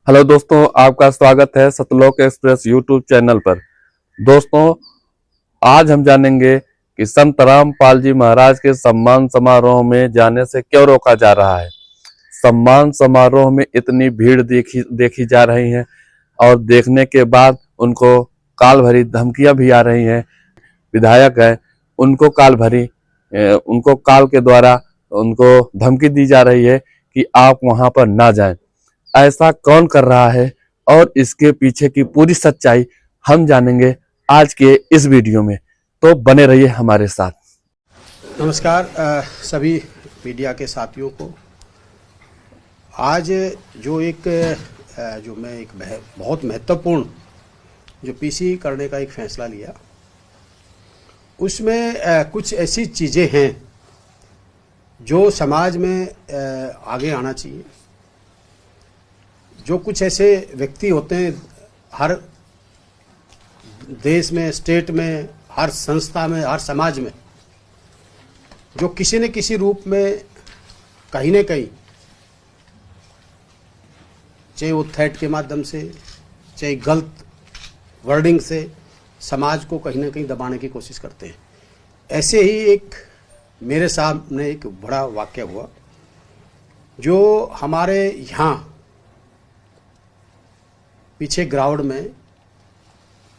Hello दोस्तों, आपका स्वागत है सतलोक एक्सप्रेस यूट्यूब चैनल पर। दोस्तों, आज हम जानेंगे कि संत रामपाल जी महाराज के सम्मान समारोह में जाने से क्यों रोका जा रहा है। सम्मान समारोह में इतनी भीड़ देखी जा रही है और देखने के बाद उनको काल भरी धमकियां भी आ रही हैं। विधायक है, उनको काल के द्वारा उनको धमकी दी जा रही है कि आप वहां पर ना जाएं। ऐसा कौन कर रहा है और इसके पीछे की पूरी सच्चाई हम जानेंगे आज के इस वीडियो में, तो बने रहिए हमारे साथ। नमस्कार सभी मीडिया के साथियों को। आज जो मैं एक बहुत महत्वपूर्ण जो पीसी करने का एक फैसला लिया, उसमें कुछ ऐसी चीज़ें हैं जो समाज में आगे आना चाहिए। जो कुछ ऐसे व्यक्ति होते हैं हर देश में, स्टेट में, हर संस्था में, हर समाज में, जो किसी न किसी रूप में कहीं न कहीं, चाहे वो थ्रेट के माध्यम से, चाहे गलत वर्डिंग से, समाज को कहीं न कहीं दबाने की कोशिश करते हैं। ऐसे ही एक मेरे सामने एक बड़ा वाक़या हुआ जो हमारे यहाँ पीछे ग्राउंड में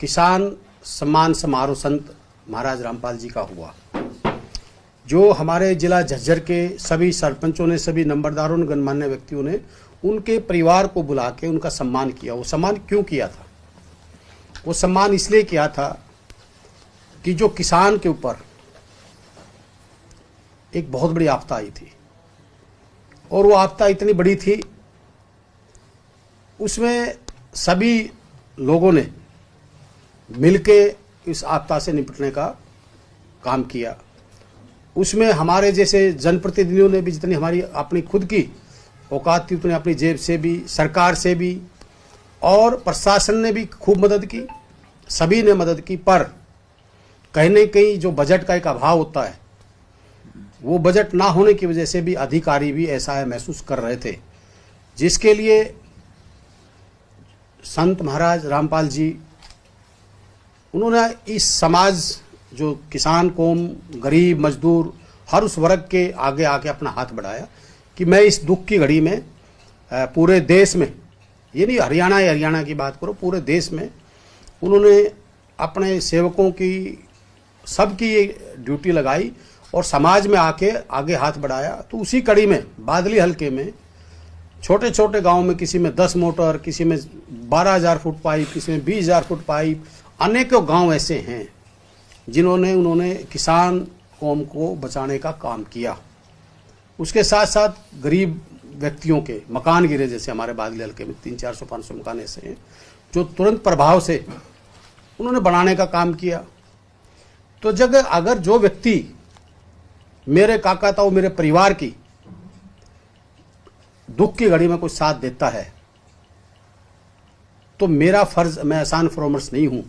किसान सम्मान समारोह संत महाराज रामपाल जी का हुआ, जो हमारे जिला झज्जर के सभी सरपंचों ने, सभी नंबरदारों ने, गणमान्य व्यक्तियों ने उनके परिवार को बुला के उनका सम्मान किया। वो सम्मान क्यों किया था? वो सम्मान इसलिए किया था कि जो किसान के ऊपर एक बहुत बड़ी आपदा आई थी, और वो आपदा इतनी बड़ी थी, उसमें सभी लोगों ने मिलके इस आपदा से निपटने का काम किया। उसमें हमारे जैसे जनप्रतिनिधियों ने भी जितनी हमारी अपनी खुद की औकात थी, उतनी अपनी जेब से भी, सरकार से भी और प्रशासन ने भी खूब मदद की, सभी ने मदद की। पर कहीं न कहीं जो बजट का एक अभाव होता है, वो बजट ना होने की वजह से भी अधिकारी भी ऐसा महसूस कर रहे थे, जिसके लिए संत महाराज रामपाल जी, उन्होंने इस समाज, जो किसान कौम, गरीब, मजदूर, हर उस वर्ग के आगे आके अपना हाथ बढ़ाया कि मैं इस दुख की घड़ी में पूरे देश में, ये नहीं हरियाणा की बात करो, पूरे देश में उन्होंने अपने सेवकों की, सबकी ये ड्यूटी लगाई और समाज में आके आगे हाथ बढ़ाया। तो उसी कड़ी में बादली हलके में छोटे छोटे गांव में, किसी में 10 मोटर, किसी में 12,000 फुट पाइप, किसी में 20,000 फुट पाइप, अनेकों गांव ऐसे हैं उन्होंने किसान कौम को बचाने का काम किया। उसके साथ साथ गरीब व्यक्तियों के मकान गिरे, जैसे हमारे बादली हलके में 300-400-500 मकान ऐसे हैं जो तुरंत प्रभाव से उन्होंने बनाने का काम किया। तो अगर जो व्यक्ति मेरे काका ताऊ, मेरे परिवार की दुख की घड़ी में कोई साथ देता है, तो मेरा फर्ज, मैं आसान फॉर्मर्स नहीं हूं,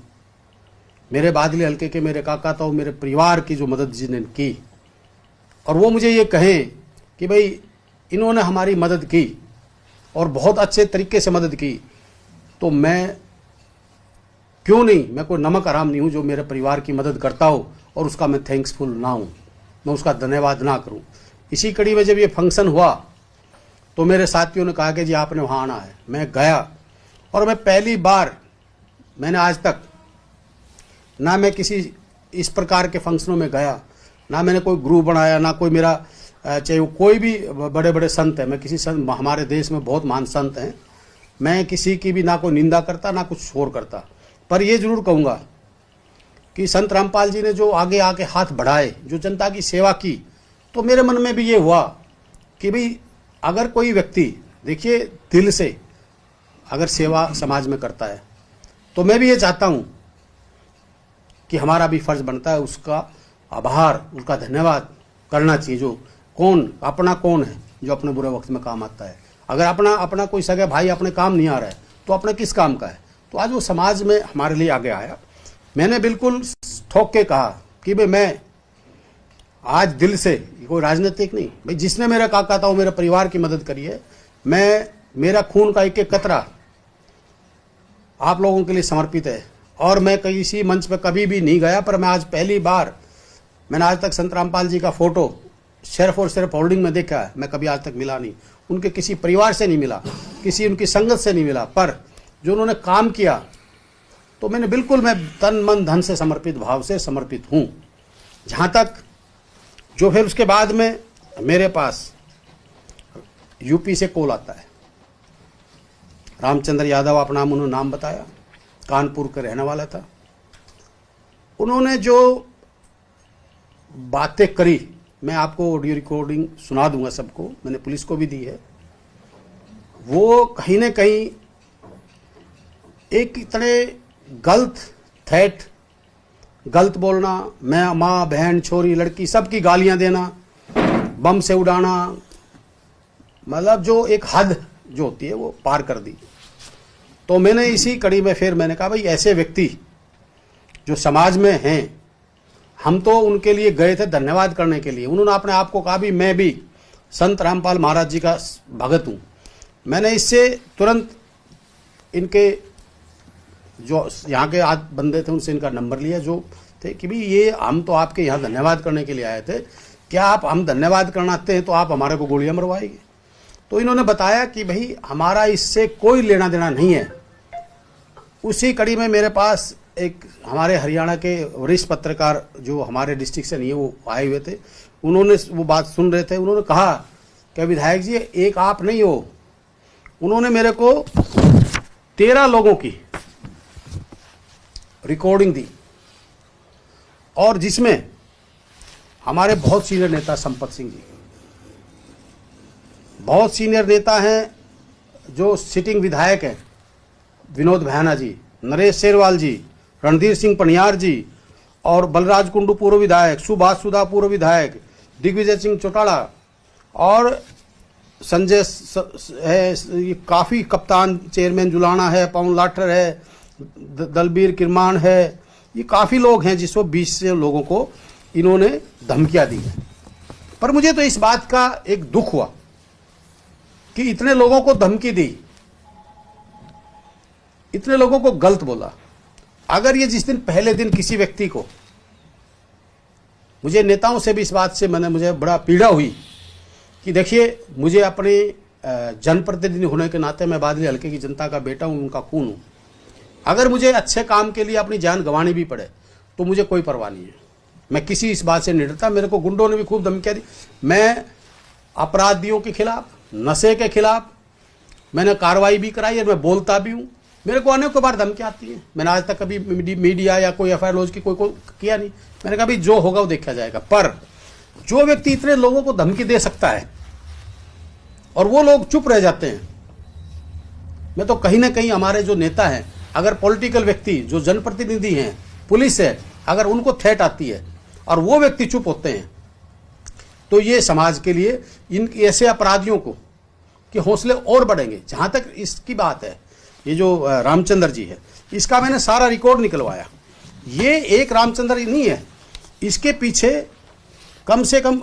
मेरे बादली हल्के के मेरे काका ताऊ, मेरे परिवार की जो मदद जिन्होंने की, और वो मुझे ये कहें कि भाई इन्होंने हमारी मदद की और बहुत अच्छे तरीके से मदद की, तो मैं क्यों नहीं, मैं कोई नमक हराम नहीं हूं जो मेरे परिवार की मदद करता हो और उसका मैं थैंक्सफुल ना हूं, मैं उसका धन्यवाद ना करूं। इसी कड़ी में जब ये फंक्शन हुआ तो मेरे साथियों ने कहा कि जी आपने वहाँ आना है। मैं गया, और मैं पहली बार, मैंने आज तक ना मैं किसी इस प्रकार के फंक्शनों में गया, ना मैंने कोई ग्रुप बनाया, ना कोई मेरा, चाहे वो कोई भी बड़े बड़े संत हैं, मैं किसी संत, हमारे देश में बहुत महान संत हैं, मैं किसी की भी ना कोई निंदा करता, ना कुछ शोर करता। पर ये जरूर कहूँगा कि संत रामपाल जी ने जो आगे आके हाथ बढ़ाए, जो जनता की सेवा की, तो मेरे मन में भी ये हुआ कि भाई अगर कोई व्यक्ति, देखिए, दिल से अगर सेवा समाज में करता है, तो मैं भी ये चाहता हूं कि हमारा भी फर्ज बनता है उसका आभार, उसका धन्यवाद करना चाहिए। जो अपना कौन है जो अपने बुरे वक्त में काम आता है? अगर अपना कोई सगा भाई अपने काम नहीं आ रहा है, तो अपने किस काम का है? तो आज वो समाज में हमारे लिए आगे आया। मैंने बिल्कुल ठोक के कहा कि भाई मैं आज दिल से, कोई राजनीतिक नहीं, भाई जिसने मेरा काका था वो मेरे परिवार की मदद करी है, मैं, मेरा खून का एक एक कतरा आप लोगों के लिए समर्पित है। और मैं किसी मंच पे कभी भी नहीं गया, पर मैं आज पहली बार, मैंने आज तक संत रामपाल जी का फोटो सिर्फ और सिर्फ होल्डिंग में देखा है, मैं कभी आज तक मिला नहीं, उनके किसी परिवार से नहीं मिला, किसी उनकी संगत से नहीं मिला, पर जो उन्होंने काम किया तो मैंने बिल्कुल, मैं तन मन धन से समर्पित भाव से समर्पित हूँ। जहाँ तक जो फिर उसके बाद में मेरे पास यूपी से कॉल आता है, रामचंद्र यादव अपना उन्होंने नाम बताया, कानपुर का रहने वाला था। उन्होंने जो बातें करी, मैं आपको ऑडियो रिकॉर्डिंग सुना दूंगा सबको, मैंने पुलिस को भी दी है। वो कहीं ना कहीं एक तरह गलत थ्रेट, गलत बोलना, मैं माँ बहन छोरी लड़की सबकी गालियां देना, बम से उड़ाना, मतलब जो एक हद जो होती है वो पार कर दी। तो मैंने इसी कड़ी में फिर मैंने कहा भाई ऐसे व्यक्ति जो समाज में हैं, हम तो उनके लिए गए थे धन्यवाद करने के लिए। उन्होंने अपने आप को कहा भी मैं भी संत रामपाल महाराज जी का भगत हूँ। मैंने इससे तुरंत इनके जो यहाँ के आज बंदे थे उनसे इनका नंबर लिया, जो थे कि भाई ये हम तो आपके यहाँ धन्यवाद करने के लिए आए थे, क्या आप हम धन्यवाद करना आते हैं तो आप हमारे को गोलियां मरवाएंगे? तो इन्होंने बताया कि भाई हमारा इससे कोई लेना देना नहीं है। उसी कड़ी में मेरे पास एक हमारे हरियाणा के वरिष्ठ पत्रकार जो हमारे डिस्ट्रिक्ट से नहीं है वो आए हुए थे, उन्होंने वो बात सुन रहे थे। उन्होंने कहा कि विधायक जी एक आप नहीं हो, उन्होंने मेरे को 13 लोगों की रिकॉर्डिंग दी, और जिसमें हमारे बहुत सीनियर नेता संपत सिंह जी, बहुत सीनियर नेता हैं जो सिटिंग विधायक हैं, विनोद भैना जी, नरेश शेरवाल जी, रणधीर सिंह पनियार जी, और बलराज कुंडू पूर्व विधायक, सुभाष सुधा पूर्व विधायक, दिग्विजय सिंह चौटाला, और संजय है, काफ़ी कप्तान चेयरमैन जुलाना है, पवन लाठर है, दलबीर किरमान है, ये काफ़ी लोग हैं जिसको 20 से लोगों को इन्होंने धमकियां दी। पर मुझे तो इस बात का एक दुख हुआ कि इतने लोगों को धमकी दी, इतने लोगों को गलत बोला। अगर ये जिस दिन पहले दिन किसी व्यक्ति को, मुझे नेताओं से भी इस बात से मुझे बड़ा पीड़ा हुई कि देखिए मुझे अपने जनप्रतिनिधि होने के नाते मैं बादली हल्के की जनता का बेटा हूं, उनका खून हूं। अगर मुझे अच्छे काम के लिए अपनी जान गंवानी भी पड़े तो मुझे कोई परवाह नहीं है, मैं किसी इस बात से नहीं डरता। मेरे को गुंडों ने भी खूब धमकियां दी, मैं अपराधियों के खिलाफ, नशे के खिलाफ मैंने कार्रवाई भी कराई और मैं बोलता भी हूँ। मेरे को अनेकों बार धमकियां आती हैं, मैंने आज तक कभी मीडिया या कोई एफआईआर लॉन्च की कोई किया नहीं। मैंने कहा भाई जो होगा वो देखा जाएगा। पर जो व्यक्ति इतने लोगों को धमकी दे सकता है और वो लोग चुप रह जाते हैं, मैं तो कहीं ना कहीं हमारे जो नेता हैं, अगर पॉलिटिकल व्यक्ति जो जनप्रतिनिधि हैं, पुलिस है, अगर उनको थ्रेट आती है और वो व्यक्ति चुप होते हैं तो ये समाज के लिए इन ऐसे अपराधियों को कि हौसले और बढ़ेंगे। जहां तक इसकी बात है, ये जो रामचंद्र जी है, इसका मैंने सारा रिकॉर्ड निकलवाया। ये एक रामचंद्र नहीं है, इसके पीछे कम से कम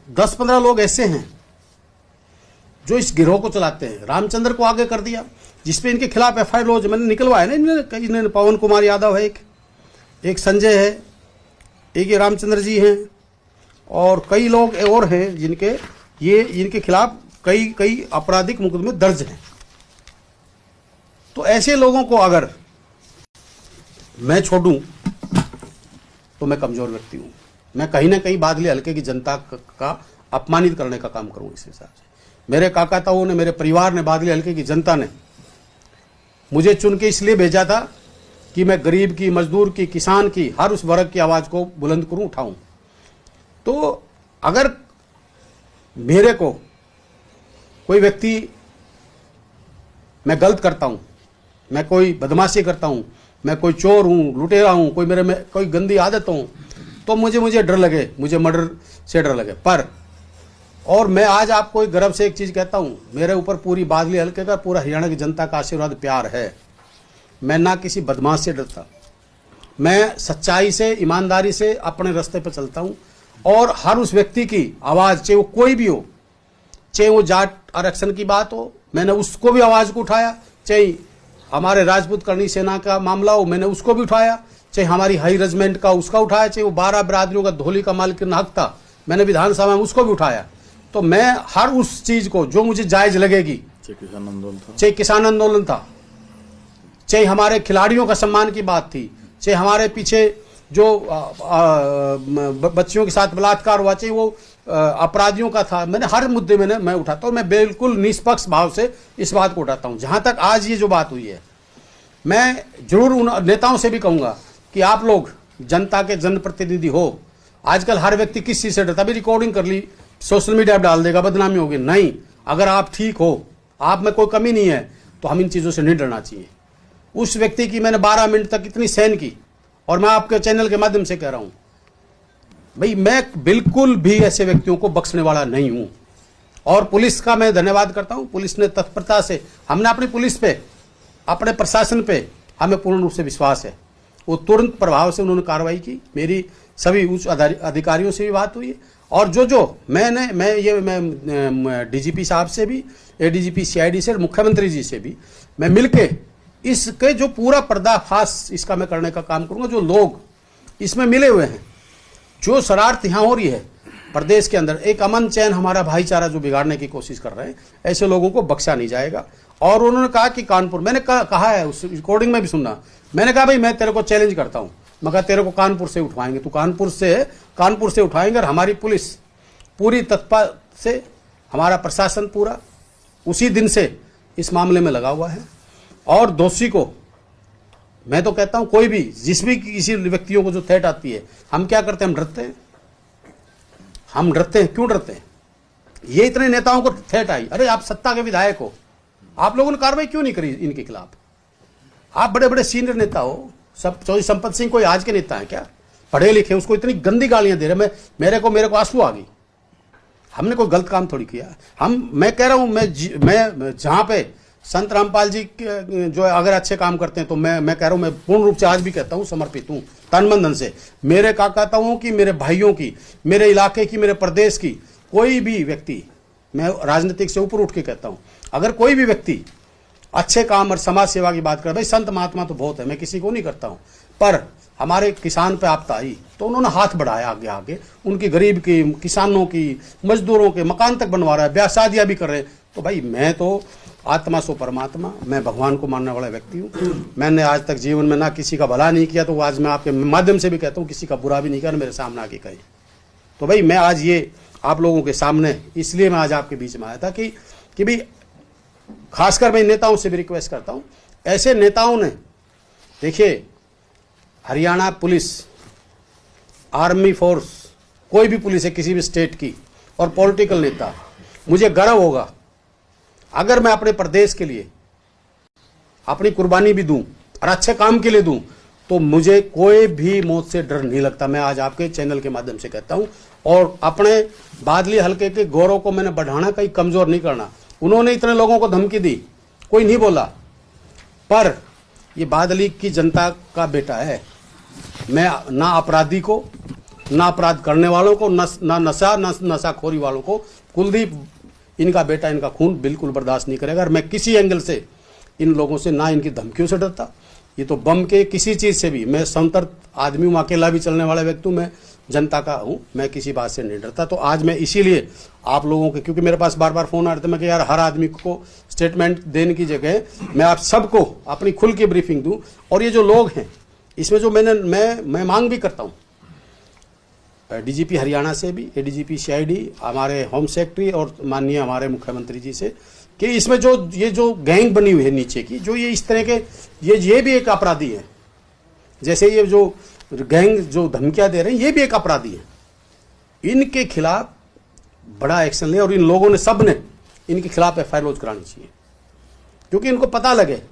10-15 लोग ऐसे हैं जो इस गिरोह को चलाते हैं। रामचंद्र को आगे कर दिया, जिसपे इनके खिलाफ एफआईआर लॉन्च मैंने निकलवाया ना, इन्होंने पवन कुमार यादव है, एक संजय है, एक ये रामचंद्र जी हैं, और कई लोग और हैं जिनके इनके खिलाफ कई आपराधिक मुकदमे दर्ज हैं। तो ऐसे लोगों को अगर मैं छोड़ूं तो मैं कमजोर व्यक्ति हूं। मैं कहीं ना कहीं बादली हल्के की जनता का अपमानित करने का काम करूं। इस हिसाब से मेरे काका ताऊ ने, मेरे परिवार ने, बादली हल्के की जनता ने मुझे चुन के इसलिए भेजा था कि मैं गरीब की, मजदूर की, किसान की, हर उस वर्ग की आवाज को बुलंद करूं, उठाऊं। तो अगर मेरे को कोई व्यक्ति, मैं गलत करता हूं, मैं कोई बदमाशी करता हूं, मैं कोई चोर हूं, लुटेरा हूं, कोई मेरे में कोई गंदी आदत हूं, तो मुझे डर लगे, मुझे मर्डर से डर लगे। पर और मैं आज आपको एक गर्व से एक चीज कहता हूं, मेरे ऊपर पूरी बादली हल्के का, पूरा हरियाणा की जनता का आशीर्वाद, प्यार है। मैं ना किसी बदमाश से डरता, मैं सच्चाई से, ईमानदारी से अपने रास्ते पर चलता हूं, और हर उस व्यक्ति की आवाज, चाहे वो कोई भी हो, चाहे वो जाट आरक्षण की बात हो, मैंने उसको भी आवाज को उठाया, चाहे हमारे राजपूत करनी सेना का मामला हो, मैंने उसको भी उठाया, चाहे हमारी हाई रेजिमेंट का उसका उठाया, चाहे वो 12 बिरादरियों का धोली का मालिक हक था, मैंने विधानसभा में उसको भी उठाया। तो मैं हर उस चीज को जो मुझे जायज लगेगी, चाहे किसान आंदोलन था, चाहे हमारे खिलाड़ियों का सम्मान की बात थी, चाहे हमारे पीछे जो बच्चियों के साथ बलात्कार हुआ, चाहे वो अपराधियों का था, मैंने हर मुद्दे में मैं उठाता हूँ। मैं बिल्कुल निष्पक्ष भाव से इस बात को उठाता हूँ। जहां तक आज ये जो बात हुई है, मैं जरूर उन नेताओं से भी कहूंगा कि आप लोग जनता के जनप्रतिनिधि हो। आजकल हर व्यक्ति किस चीज से डरता, अभी रिकॉर्डिंग कर ली, सोशल मीडिया पर डाल देगा, बदनामी होगी। नहीं, अगर आप ठीक हो, आप में कोई कमी नहीं है, तो हम इन चीजों से नहीं डरना चाहिए। उस व्यक्ति की मैंने 12 मिनट तक इतनी सहन की, और मैं आपके चैनल के माध्यम से कह रहा हूं भाई, मैं बिल्कुल भी ऐसे व्यक्तियों को बख्शने वाला नहीं हूं। और पुलिस का मैं धन्यवाद करता हूं, पुलिस ने तत्परता से, हमने अपनी पुलिस पे, अपने प्रशासन पे हमें पूर्ण रूप से विश्वास है, वो तुरंत प्रभाव से उन्होंने कार्रवाई की। मेरी सभी उच्च अधिकारियों से भी बात हुई है, और जो मैं डीजीपी साहब से भी, एडीजीपी सीआईडी से, मुख्यमंत्री जी से भी मैं मिलके इसके जो पूरा पर्दाफाश इसका मैं करने का काम करूंगा। जो लोग इसमें मिले हुए हैं, जो शरारत यहाँ हो रही है प्रदेश के अंदर, एक अमन चैन हमारा भाईचारा जो बिगाड़ने की कोशिश कर रहे हैं, ऐसे लोगों को बख्शा नहीं जाएगा। और उन्होंने कहा कि कानपुर, मैंने कहा है उस रिकॉर्डिंग में भी सुनना, मैंने कहा भाई मैं तेरे को चैलेंज करता हूं, मैं कहा तेरे को कानपुर से उठवाएंगे, तू कानपुर से उठाएंगे। और हमारी पुलिस पूरी तत्पर से, हमारा प्रशासन पूरा उसी दिन से इस मामले में लगा हुआ है। और दोषी को मैं तो कहता हूं, कोई भी जिस भी किसी व्यक्तियों को जो थ्रेट आती है, हम क्या करते हैं, हम डरते हैं। हम डरते हैं, क्यों डरते हैं? ये इतने नेताओं को थ्रेट आई, अरे आप सत्ता के विधायक हो, आप लोगों ने कार्रवाई क्यों नहीं करी इनके खिलाफ? आप बड़े बड़े सीनियर नेता हो, सब चौधरी संपत सिंह कोई आज के नेता है क्या? पढ़े लिखे, उसको इतनी गंदी गालियां दे रहे, मेरे को आंसू आ गई। हमने कोई गलत काम थोड़ी किया। मैं कह रहा हूं, मैं जहां पे संत रामपाल जी जो अगर अच्छे काम करते हैं, तो मैं कह रहा हूं, मैं पूर्ण रूप से आज भी कहता हूं, समर्पित हूं तन मन धन से। मेरे काकाताओं की, मेरे भाइयों की, मेरे इलाके की, मेरे प्रदेश की कोई भी व्यक्ति, मैं राजनीतिक से ऊपर उठ के कहता हूं, अगर कोई भी व्यक्ति अच्छे काम और समाज सेवा की बात करे, भाई संत महात्मा तो बहुत है, मैं किसी को नहीं करता हूं, पर हमारे किसान पे आपदा आई तो उन्होंने हाथ बढ़ाया आगे आगे, उनकी गरीब की, किसानों की, मजदूरों के मकान तक बनवा रहा है, ब्याह शादियां भी कर रहे हैं। तो भाई मैं तो आत्मा सो परमात्मा, मैं भगवान को मानने वाला व्यक्ति हूँ। मैंने आज तक जीवन में ना किसी का भला नहीं किया, तो आज मैं आपके माध्यम से भी कहता हूँ, किसी का बुरा भी नहीं किया, मेरे सामने आके कहे। तो भाई मैं आज ये आप लोगों के सामने, इसलिए मैं आज आपके बीच में आया था कि भाई खासकर मैं नेताओं से भी रिक्वेस्ट करता हूँ, ऐसे नेताओं ने, देखिए हरियाणा पुलिस, आर्मी फोर्स, कोई भी पुलिस है किसी भी स्टेट की, और पॉलिटिकल नेता, मुझे गर्व होगा अगर मैं अपने प्रदेश के लिए अपनी कुर्बानी भी दूं और अच्छे काम के लिए दूं, तो मुझे कोई भी मौत से डर नहीं लगता। मैं आज आपके चैनल के माध्यम से कहता हूं, और अपने बादली हल्के के गौरव को मैंने बढ़ाना, कहीं कमजोर नहीं करना। उन्होंने इतने लोगों को धमकी दी, कोई नहीं बोला, पर ये बादली की जनता का बेटा है। मैं ना अपराधी को, ना अपराध करने वालों को, ना नशाखोरी वालों को, कुलदीप इनका बेटा, इनका खून बिल्कुल बर्दाश्त नहीं करेगा। और मैं किसी एंगल से इन लोगों से, ना इनकी धमकियों से डरता, ये तो बम के किसी चीज़ से भी, मैं स्वतंत्र आदमी हूँ, अकेला भी चलने वाला व्यक्ति हूँ, मैं जनता का हूँ, मैं किसी बात से नहीं डरता। तो आज मैं इसीलिए आप लोगों के, क्योंकि मेरे पास बार बार फोन आ रहे थे, मैं कि यार हर आदमी को स्टेटमेंट देने की जगह मैं आप सबको अपनी खुल की ब्रीफिंग दूँ। और ये जो लोग हैं, इसमें जो मैं मांग भी करता हूँ डीजीपी हरियाणा से भी, एडीजीपी सीआईडी, हमारे होम सेक्रेटरी और माननीय हमारे मुख्यमंत्री जी से, कि इसमें ये जो गैंग बनी हुई है नीचे की, जो ये इस तरह के, ये भी एक अपराधी है। जैसे ये जो गैंग जो धमकियां दे रहे हैं, ये भी एक अपराधी है। इनके खिलाफ बड़ा एक्शन ले, और इन लोगों ने, सब ने इनके खिलाफ एफआईआर लॉन्च करानी चाहिए, क्योंकि इनको पता लगे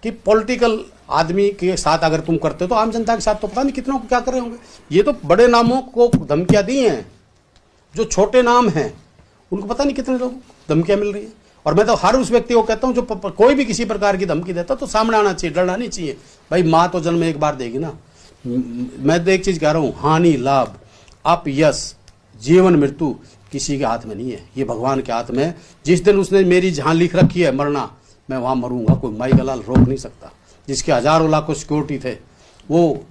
कि पॉलिटिकल आदमी के साथ अगर तुम करते हो, तो आम जनता के साथ तो पता नहीं कितनों को क्या कर रहे होंगे। ये तो बड़े नामों को धमकियां दी हैं, जो छोटे नाम हैं उनको पता नहीं कितने लोग धमकियां मिल रही है। और मैं तो हर उस व्यक्ति को कहता हूं, जो कोई भी किसी प्रकार की धमकी देता, तो सामने आना चाहिए, डरना नहीं चाहिए। भाई माँ तो जन्म एक बार देगी ना। मैं तो एक चीज कह रहा हूं, हानि लाभ, अपयश, जीवन मृत्यु किसी के हाथ में नहीं है, ये भगवान के हाथ में है। जिस दिन उसने मेरी जहां लिख रखी है मरना, मैं वहाँ मरूंगा, कोई माई दलाल रोक नहीं सकता। जिसके हजारों लाखों सिक्योरिटी थे वो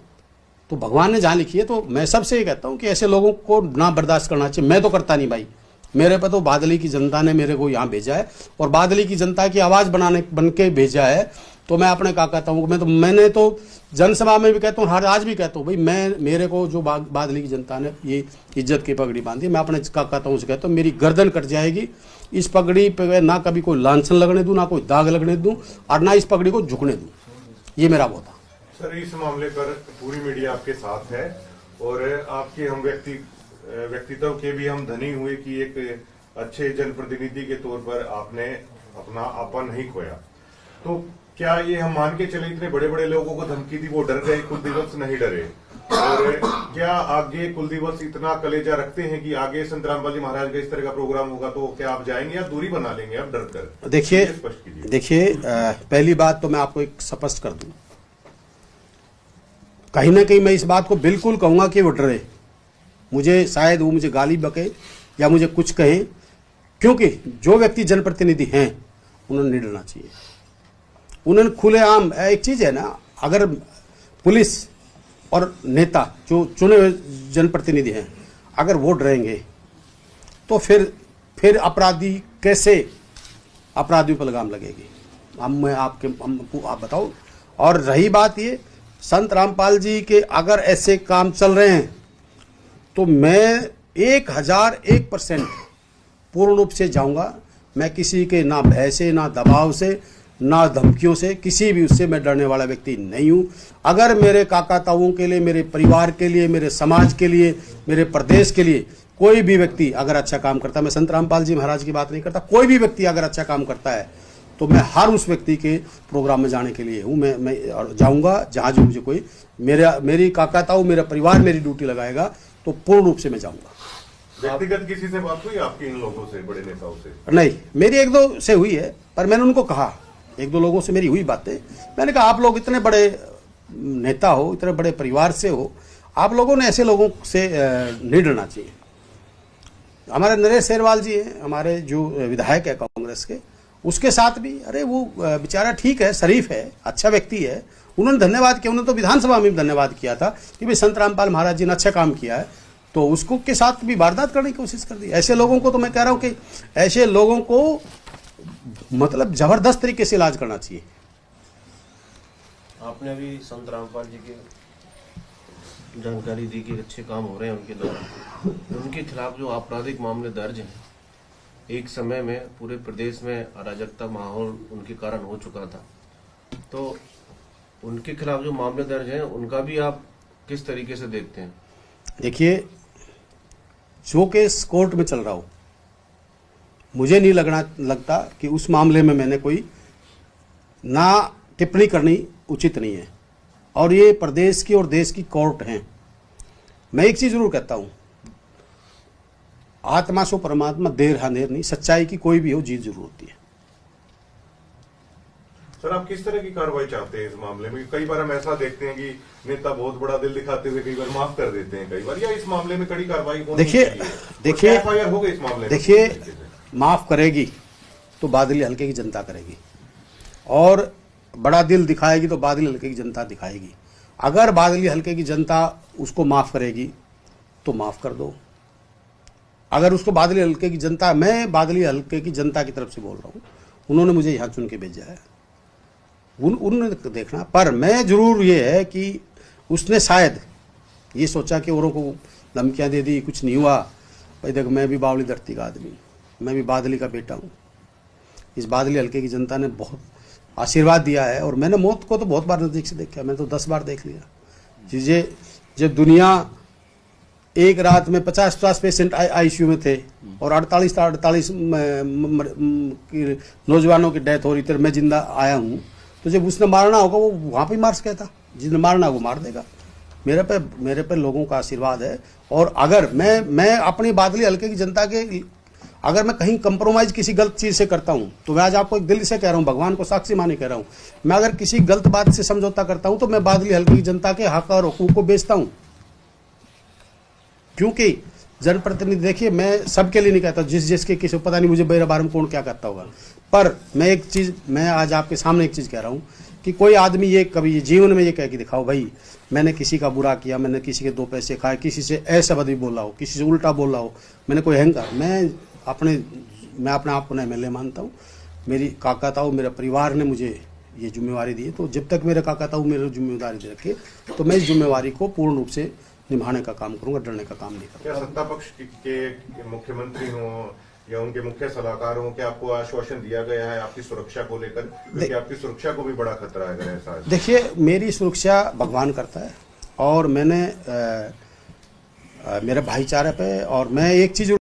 तो भगवान ने जहाँ लिखी है। तो मैं सबसे ये कहता हूँ कि ऐसे लोगों को ना बर्दाश्त करना चाहिए। मैं तो करता नहीं भाई, मेरे पे तो बादली की जनता ने मेरे को यहाँ भेजा है और बादली की जनता की आवाज़ बन के भेजा है। तो मैं अपने का कहता हूँ, मैंने तो जनसभा में भी कहता हूँ, हर आज भी कहता हूँ भाई, मेरे को जो बादली की जनता ने ये इज्जत की पगड़ी बांधी, मैं अपने का कहता हूँ उसे कहता हूँ मेरी गर्दन कट जाएगी। इस पगड़ी पे ना कभी कोई लांछन लगने दूँ, ना कोई दाग लगने दूँ और ना इस पगड़ी को झुकने दूँ। ये मेरा वो था। सर, इस मामले पर पूरी मीडिया आपके साथ है और आपके हम व्यक्तित्व के भी हम धनी हुए कि एक अच्छे जनप्रतिनिधि के तौर पर आपने अपना आपा नहीं खोया। तो क्या ये हम मान के चले इतने बड़े बड़े लोगों को धमकी दी, वो डर गए, कुलदीप नहीं डरे? और क्या आगे कुलदीप इतना कलेजा रखते हैं कि आगे संत रामपाल जी महाराज का इस तरह का प्रोग्राम होगा तो क्या आप जाएंगे या दूरी बना लेंगे आप डर कर? देखिए पहली बात तो मैं आपको एक स्पष्ट कर दूं, कहीं ना कहीं मैं इस बात को बिल्कुल कहूंगा कि वो डरे, मुझे शायद वो मुझे गाली बके या मुझे कुछ कहे, क्योंकि जो व्यक्ति जनप्रतिनिधि हैं उन्होंने नहीं डरना चाहिए। उन्होंने खुलेआम, एक चीज़ है ना, अगर पुलिस और नेता जो चुने हुए जनप्रतिनिधि हैं अगर वो डरेंगे तो फिर अपराधी कैसे अपराधियों पर लगाम लगेगी? आप बताओ। और रही बात ये, संत रामपाल जी के अगर ऐसे काम चल रहे हैं तो मैं 1001% पूर्ण रूप से जाऊंगा। मैं किसी के ना भय से, ना दबाव से, ना धमकियों से, किसी भी उससे मैं डरने वाला व्यक्ति नहीं हूं। अगर मेरे काका ताऊओं के लिए, मेरे परिवार के लिए, मेरे समाज के लिए, मेरे प्रदेश के लिए कोई भी व्यक्ति अगर अच्छा काम करता है, मैं संत रामपाल जी महाराज की बात नहीं करता, कोई भी व्यक्ति अगर अच्छा काम करता है तो मैं हर उस व्यक्ति के प्रोग्राम में जाने के लिए हूँ। मैं जाऊँगा जहाँ जो मुझे कोई मेरी काका ताऊ, मेरा परिवार मेरी ड्यूटी लगाएगा तो पूर्ण रूप से मैं जाऊँगा। व्यक्तिगत किसी से बात हुई आपकी इन लोगों से, बड़े नेताओं से? नहीं, मेरी एक दो से हुई है, पर मैंने उनको कहा, एक दो लोगों से मेरी हुई बातें। मैंने कहा आप लोग इतने बड़े नेता हो, इतने बड़े परिवार से हो, आप लोगों ने ऐसे लोगों से नहीं डरना चाहिए। हमारे नरेश सेरवाल जी हैं, हमारे जो विधायक है कांग्रेस के, उसके साथ भी अरे वो बेचारा ठीक है, शरीफ है, अच्छा व्यक्ति है, उन्होंने धन्यवाद किया। उन्होंने तो विधानसभा में भी धन्यवाद किया था कि भाई संत रामपाल महाराज जी ने अच्छा काम किया है, तो उसको के साथ भी वारदात करने की कोशिश कर दी। ऐसे लोगों को तो मैं कह रहा हूं कि ऐसे लोगों को मतलब जबरदस्त तरीके से इलाज करना चाहिए। आपने अभी संत रामपाल जी की जानकारी दी कि अच्छे काम हो रहे हैं उनके द्वारा, उनके खिलाफ जो आपराधिक मामले दर्ज हैं, एक समय में पूरे प्रदेश में अराजकता माहौल उनके कारण हो चुका था, तो उनके खिलाफ जो मामले दर्ज हैं उनका भी आप किस तरीके से देखते हैं? देखिए, जो केस कोर्ट में चल रहा हो, मुझे नहीं लगता कि उस मामले में मैंने कोई ना टिप्पणी करनी उचित नहीं है। और ये प्रदेश की और देश की कोर्ट हैं। मैं एक चीज जरूर कहता हूं, आत्मा सो परमात्मा, देर हानेर नहीं, सच्चाई की कोई भी हो जीत जरूर होती है। सर, आप किस तरह की कार्रवाई चाहते हैं इस मामले में? कई बार हम ऐसा देखते हैं कि नेता बहुत बड़ा दिल दिखाते हुए कई बार माफ कर देते हैं, कई बार, या इस मामले में कड़ी कार्रवाई होनी चाहिए? देखिए एफआईआर हो गई इस मामले में? देखिए, माफ करेगी तो बादली हल्के की जनता करेगी, और बड़ा दिल दिखाएगी तो बादली हल्के की जनता दिखाएगी। अगर बादली हल्के की जनता उसको माफ करेगी तो माफ कर दो। अगर उसको बादली हल्के की जनता, मैं बादली हल्के की जनता की तरफ से बोल रहा हूं, उन्होंने मुझे यहां चुन के भेजा है, उन्होंने देखना। पर मैं जरूर ये है कि उसने शायद ये सोचा कि औरों को धमकियां दे दी, कुछ नहीं हुआ। भाई देख, मैं भी बावली धरती का आदमी, मैं भी बादली का बेटा हूँ। इस बादली हल्के की जनता ने बहुत आशीर्वाद दिया है, और मैंने मौत को तो बहुत बार नजदीक से देखा, मैंने तो 10 बार देख लिया। चीजें जब दुनिया एक रात में 50-50 पेशेंट आईसीयू में थे और 48 नौजवानों की डेथ हो रही थी, मैं जिंदा आया हूँ, तो जब उसने मारना होगा वो वहाँ पे मार सकता, जिसने मारना वो मार देगा। मेरे पे लोगों का आशीर्वाद है। और अगर मैं अपनी बादली हल्के की जनता के, अगर मैं कहीं कंप्रोमाइज किसी गलत चीज से करता हूं, तो मैं आज आपको एक दिल से कह रहा हूं, भगवान को साक्षी माने कह रहा हूं, मैं अगर किसी गलत बात से समझौता करता हूं तो मैं बादली हल्के की जनता के हक और हुकूक को बेचता हूं। क्योंकि जनप्रतिनिधि, देखिए मैं सबके लिए नहीं कहता, जिसके किसी पता नहीं मुझे मेरे बारे में कौन क्या कहता होगा, पर मैं आज आपके सामने एक चीज़ कह रहा हूँ कि कोई आदमी ये कभी जीवन में ये कह के दिखाओ भाई मैंने किसी का बुरा किया, मैंने किसी के 2 पैसे खाए, किसी से ऐसा बदी बोला हो, किसी से उल्टा बोला हो, मैंने कोई अहंकार, मैं अपने आप को एमएलए मानता हूँ। मेरी काका ताऊ मेरे परिवार ने मुझे ये जिम्मेवारी दी है, तो जब तक मेरे काका ताऊ मेरे जिम्मेदारी दे रखे तो मैं इस जिम्मेवारी को पूर्ण रूप से निभाने का काम करूंगा, डरने का काम नहीं करूंगा। क्या सत्ता पक्ष के मुख्यमंत्री हों या उनके मुख्य सलाहकार हों, क्या आपको आश्वासन दिया गया है आपकी सुरक्षा को लेकर, क्योंकि आपकी सुरक्षा को भी बड़ा खतरा है अगर ऐसा है? देखिए, मेरी सुरक्षा भगवान करता है और मैंने मेरे भाईचारे पे, और मैं एक चीज